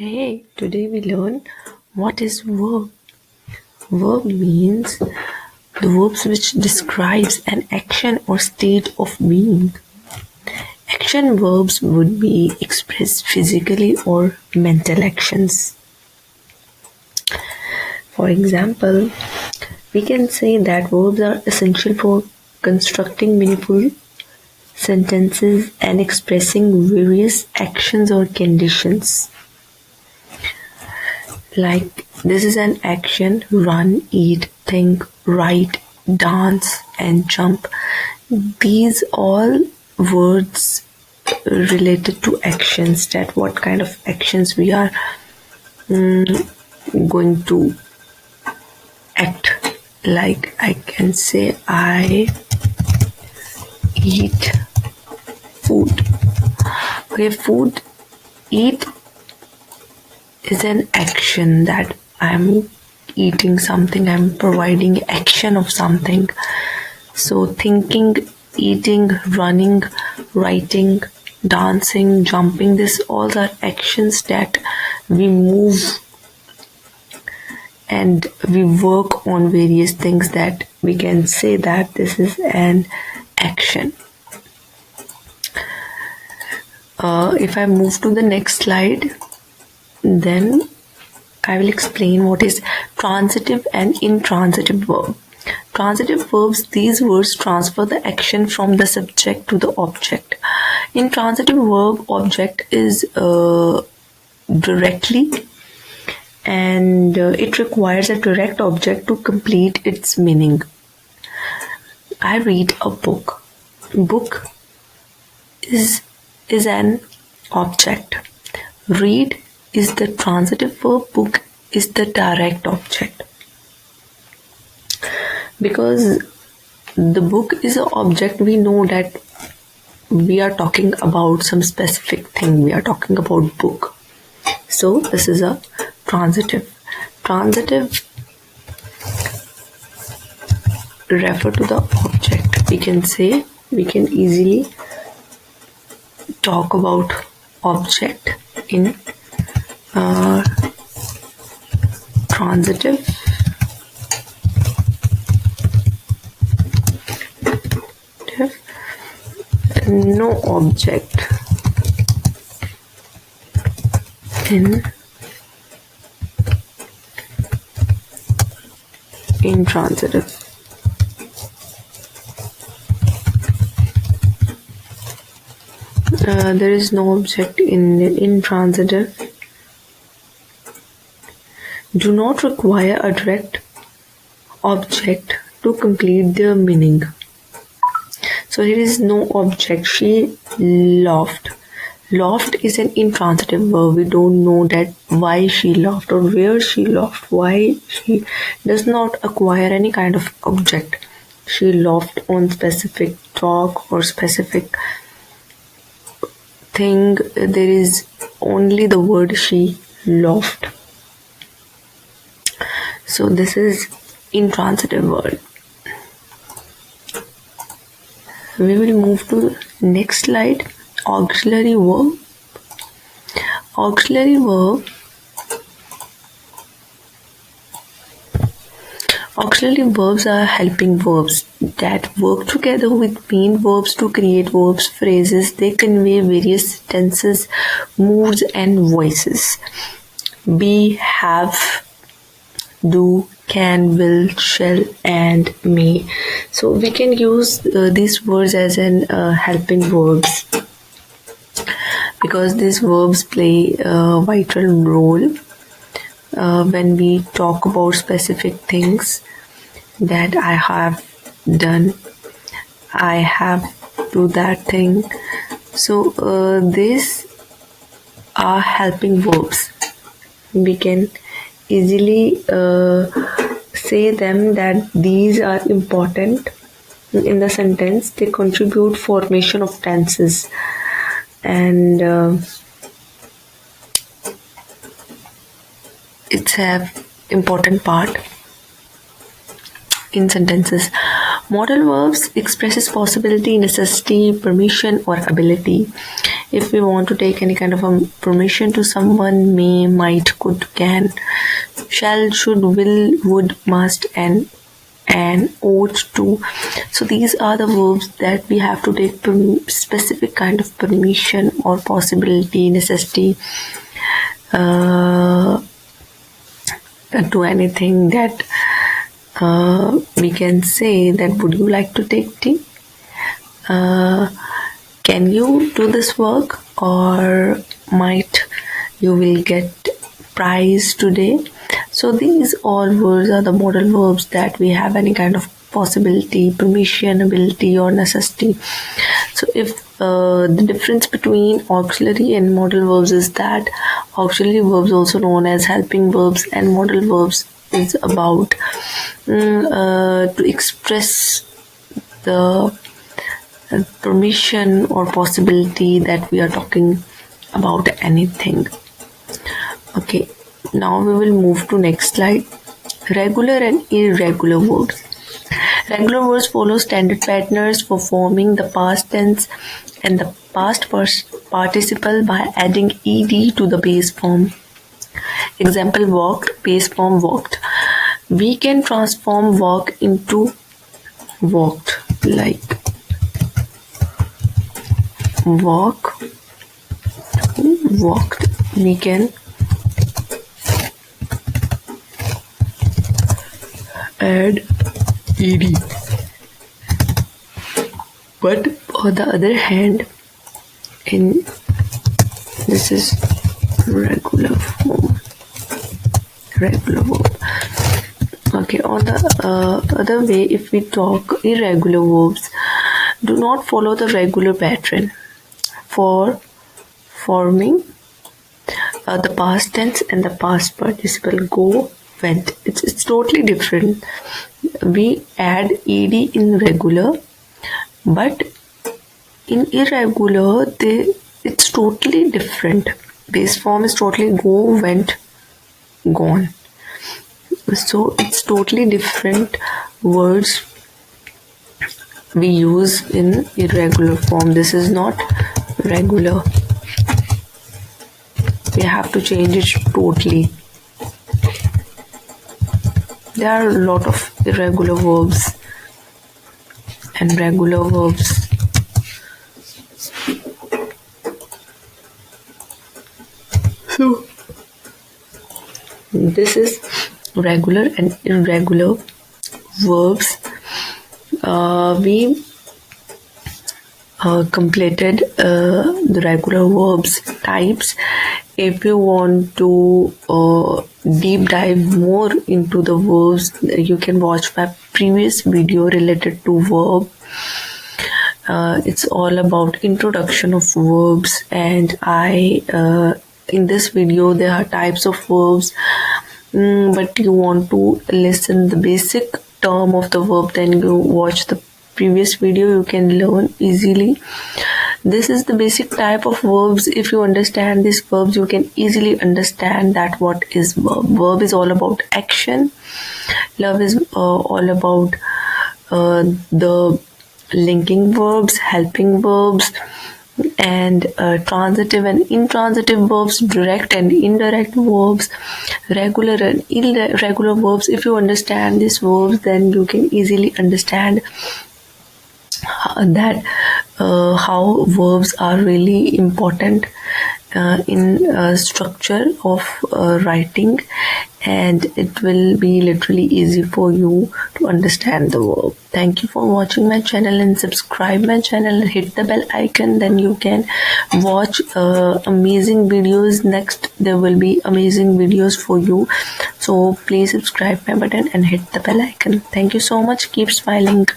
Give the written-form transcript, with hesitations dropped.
Hey, today we learn what is verb. Verb means the verbs which describes an action or state of being. Action verbs would be expressed physically or mental actions. For example, we can say that verbs are essential for constructing meaningful sentences and expressing various actions or conditions. Like this is an action: run, eat, think, write, dance, and jump. These all words related to actions, that what kind of actions we are going to act. Like I can say I eat food. Okay, food, eat is an action, that I'm eating something, I'm providing action of something. So thinking, eating, running, writing, dancing, jumping, this all are actions that we move and we work on various things, that we can say that this is an action. If I move to the next slide, then I will explain what is transitive and intransitive verb. Transitive verbs, these words transfer the action from the subject to the object. Intransitive verb, object is directly, and it requires a direct object to complete its meaning. I read a book. Book is an object. Read is the transitive verb, book is the direct object. Because the book is an object, we know that we are talking about some specific thing, we are talking about book. So this is a transitive. Transitive refer to the object. We can say, we can easily talk about object in transitive. No object in intransitive. There is no object in intransitive. Do not require a direct object to complete their meaning. So here is no object. She laughed. Laughed is an intransitive verb. We don't know that why she laughed or where she laughed. Why she does not acquire any kind of object. She laughed on specific talk or specific thing. There is only the word she laughed. So this is intransitive word. We will move to next slide. Auxiliary verb. Auxiliary verb. Auxiliary verbs are helping verbs that work together with main verbs to create verbs phrases. They convey various tenses, moods, and voices. Be, have, do, can, will, shall, and may. So we can use these words as an helping verbs, because these verbs play a vital role when we talk about specific things, that I have done, I have do that thing. So these are helping verbs. We can easily say them that these are important in the sentence. They contribute formation of tenses, and it's an important part in sentences. Modal verbs expresses possibility, necessity, permission, or ability. If we want to take any kind of a permission to someone, may, might, could, can, shall, should, will, would, must, and ought to. So these are the verbs that we have to take specific kind of permission or possibility, necessity, to anything that we can say that would you like to take tea? Can you do this work, or might you will get prize today? So these all words are the modal verbs that we have any kind of possibility, permission, ability, or necessity. So if the difference between auxiliary and modal verbs is that auxiliary verbs, also known as helping verbs, and modal verbs is about to express the permission or possibility that we are talking about anything. Okay, now we will move to next slide. Regular and irregular verbs. Regular verbs follow standard patterns for forming the past tense and the past participle by adding ed to the base form. Example: walked, base form walked. We can transform walk into walked, like walk, walked. We can add ed. But on the other hand, in this is regular form, regular verb. Okay, on the other way, if we talk irregular verbs, do not follow the regular pattern for forming the past tense and the past participle. Go, went. It's totally different. We add ed in regular, but in irregular it's totally different. Base form is totally go, went, gone. So it's totally different words we use in irregular form. This is not regular. We have to change it totally. There are a lot of irregular verbs and regular verbs. So this is regular and irregular verbs. We completed the regular verbs types. If you want to deep dive more into the verbs, you can watch my previous video related to verb. It's all about introduction of verbs, and I in this video there are types of verbs, but you want to listen the basic term of the verb, then you watch the previous video. You can learn easily. This is the basic type of verbs. If you understand these verbs, you can easily understand that what is verb. Verb is all about action. Love is all about the linking verbs, helping verbs, and transitive and intransitive verbs, direct and indirect verbs, regular and irregular verbs. If you understand these verbs, then you can easily understand that how verbs are really important in structure of writing, and it will be literally easy for you to understand the verb. Thank you for watching my channel, and subscribe my channel and hit the bell icon. Then you can watch amazing videos. Next there will be amazing videos for you, so please subscribe my button and hit the bell icon. Thank you so much. Keep smiling.